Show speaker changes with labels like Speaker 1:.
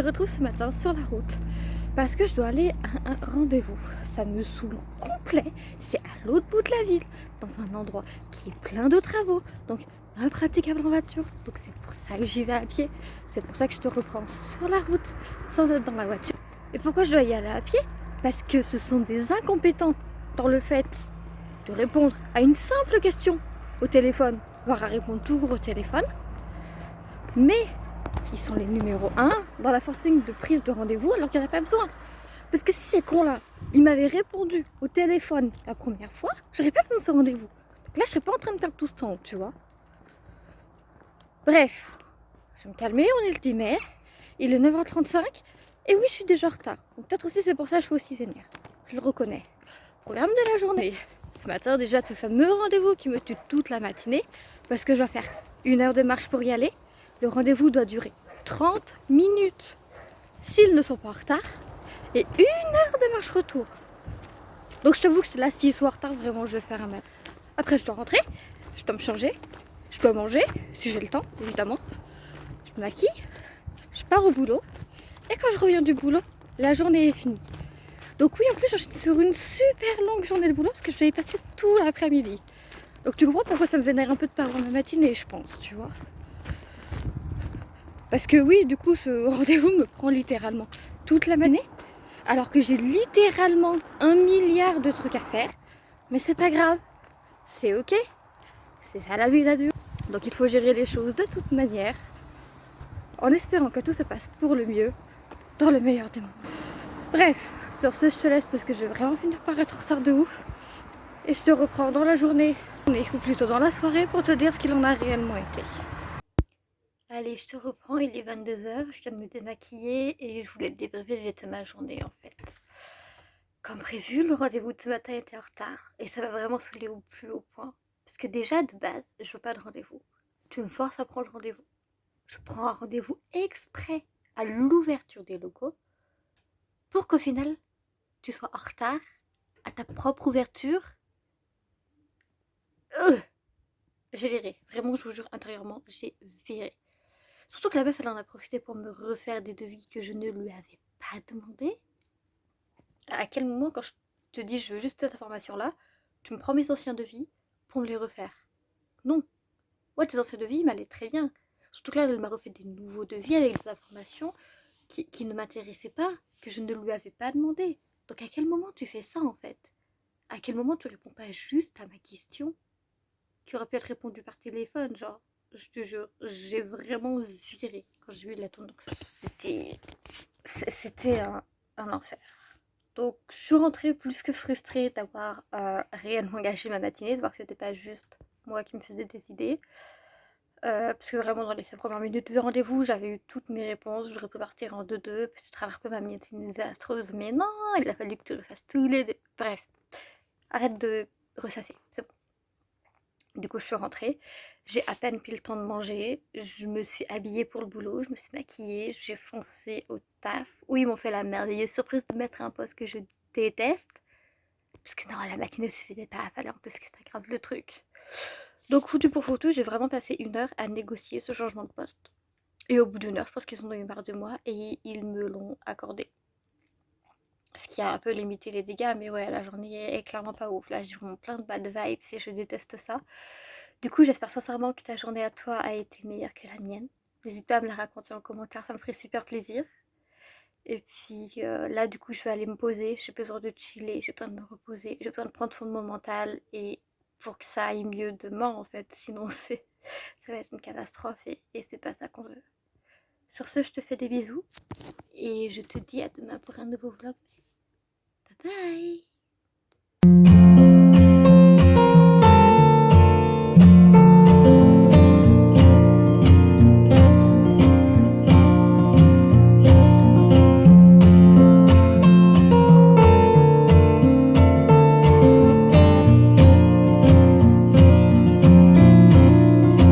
Speaker 1: retrouve ce matin sur la route parce que je dois aller à un rendez-vous. Ça me saoule complet. C'est à l'autre bout de la ville, dans un endroit qui est plein de travaux, donc impraticable en voiture. Donc c'est pour ça que j'y vais à pied. C'est pour ça que je te reprends sur la route sans être dans la voiture. Et pourquoi je dois y aller à pied? Parce que ce sont des incompétents dans le fait de répondre à une simple question au téléphone, voire à répondre tout court au téléphone. Mais ils sont les numéros 1 dans la forcing de prise de rendez-vous alors qu'il n'y en a pas besoin. Parce que si ces cons-là, ils m'avaient répondu au téléphone la première fois, j'aurais pas besoin de ce rendez-vous. Donc là, je serais pas en train de perdre tout ce temps, tu vois. Bref, je vais me calmer, on est le 10 mai, il est 9h35, et oui, je suis déjà en retard. Donc peut-être aussi c'est pour ça que je suis aussi vénère. Je le reconnais. Programme de la journée. Ce matin, déjà, ce fameux rendez-vous qui me tue toute la matinée, parce que je dois faire 1 heure de marche pour y aller. Le rendez-vous doit durer 30 minutes s'ils ne sont pas en retard, et 1 heure de marche retour. Donc je t'avoue que là, s'ils sont en retard, vraiment, je vais faire un mal. Après, je dois rentrer, je dois me changer, je dois manger, si j'ai le temps, évidemment. Je me maquille, je pars au boulot, et quand je reviens du boulot, la journée est finie. Donc oui, en plus, j'enchaîne sur une super longue journée de boulot, parce que je vais y passer tout l'après-midi. Donc tu comprends pourquoi ça me vénère un peu de pas avoir ma matinée, je pense, tu vois. Parce que oui, du coup, ce rendez-vous me prend littéralement toute la matinée, alors que j'ai littéralement 1 milliard de trucs à faire. Mais c'est pas grave, c'est ok, c'est ça la vie d'adulte. Donc il faut gérer les choses de toute manière, en espérant que tout se passe pour le mieux, dans le meilleur des mondes. Bref, sur ce, je te laisse parce que je vais vraiment finir par être en retard de ouf. Et je te reprends dans la journée, ou plutôt dans la soirée, pour te dire ce qu'il en a réellement été. Allez, je te reprends, il est 22h, je viens de me démaquiller et je voulais te débriefer de ma journée en fait. Comme prévu, le rendez-vous de ce matin était en retard et ça va vraiment saouler au plus haut point. Parce que déjà, de base, je veux pas de rendez-vous. Tu me forces à prendre rendez-vous. Je prends un rendez-vous exprès à l'ouverture des locaux pour qu'au final, tu sois en retard à ta propre ouverture. J'ai viré. Vraiment, je vous jure, intérieurement, j'ai viré. Surtout que la meuf, elle en a profité pour me refaire des devis que je ne lui avais pas demandé. À quel moment, quand je te dis je veux juste cette information-là, tu me prends mes anciens devis pour me les refaire? Non. Ouais, tes anciens devis, ils m'allaient très bien. Surtout que là, elle m'a refait des nouveaux devis avec des informations qui ne m'intéressaient pas, que je ne lui avais pas demandé. Donc à quel moment tu fais ça en fait? À quel moment tu réponds pas juste à ma question qui aurait pu être répondue par téléphone? Genre, je te jure, j'ai vraiment viré quand j'ai vu la tourne. Donc ça, c'était un enfer. Donc je suis rentrée plus que frustrée d'avoir réellement gâché ma matinée, de voir que c'était pas juste moi qui me faisais des idées. Parce que vraiment dans les 5 premières minutes de rendez-vous, j'avais eu toutes mes réponses, j'aurais pu partir en 2-2, peut-être avoir peu ma matinée désastreuse, mais non, il a fallu que tu le fasses tous les deux. Bref, arrête de ressasser, c'est bon. Du coup, je suis rentrée, j'ai à peine pris le temps de manger, je me suis habillée pour le boulot, je me suis maquillée, j'ai foncé au taf, où ils m'ont fait la merveilleuse surprise de mettre un poste que je déteste, parce que non, la matinée suffisait pas, il fallait en plus que ça grave le truc. Donc foutu pour foutu, j'ai vraiment passé 1 heure à négocier ce changement de poste. Et au bout d'1 heure, je pense qu'ils en ont eu marre de moi et ils me l'ont accordé. Ce qui a un peu limité les dégâts, mais ouais, la journée est clairement pas ouf. Là, j'ai vraiment plein de bad vibes et je déteste ça. Du coup, j'espère sincèrement que ta journée à toi a été meilleure que la mienne. N'hésite pas à me la raconter en commentaire, ça me ferait super plaisir. Et puis là, du coup, je vais aller me poser. J'ai besoin de chiller, j'ai besoin de me reposer, j'ai besoin de prendre soin de mon mental et pour que ça aille mieux demain en fait. Sinon, ça va être une catastrophe et c'est pas ça qu'on veut. Sur ce, je te fais des bisous et je te dis à demain pour un nouveau vlog. Bye bye!